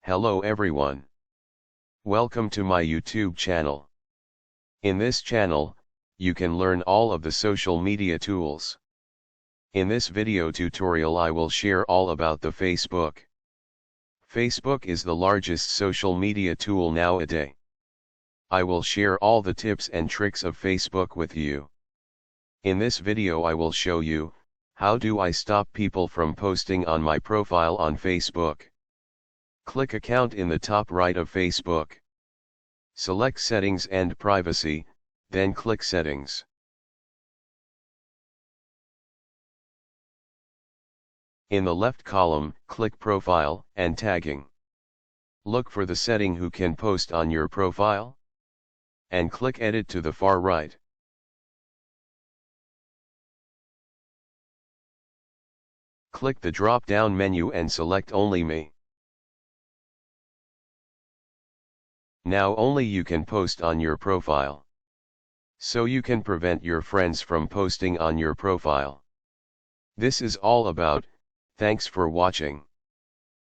Hello everyone. Welcome to my YouTube channel. In this channel, you can learn all of the social media tools. In this video tutorial I will share all about the Facebook. Facebook is the largest social media tool nowadays. I will share all the tips and tricks of Facebook with you. In this video I will show you, how do I stop people from posting on my profile on Facebook. Click Account in the top right of Facebook. Select Settings and Privacy, then click Settings. In the left column, click Profile and Tagging. Look for the setting who can post on your profile, and click Edit to the far right. Click the drop-down menu and select Only Me. Now only you can post on your profile. So you can prevent your friends from posting on your profile. This is all about. Thanks for watching.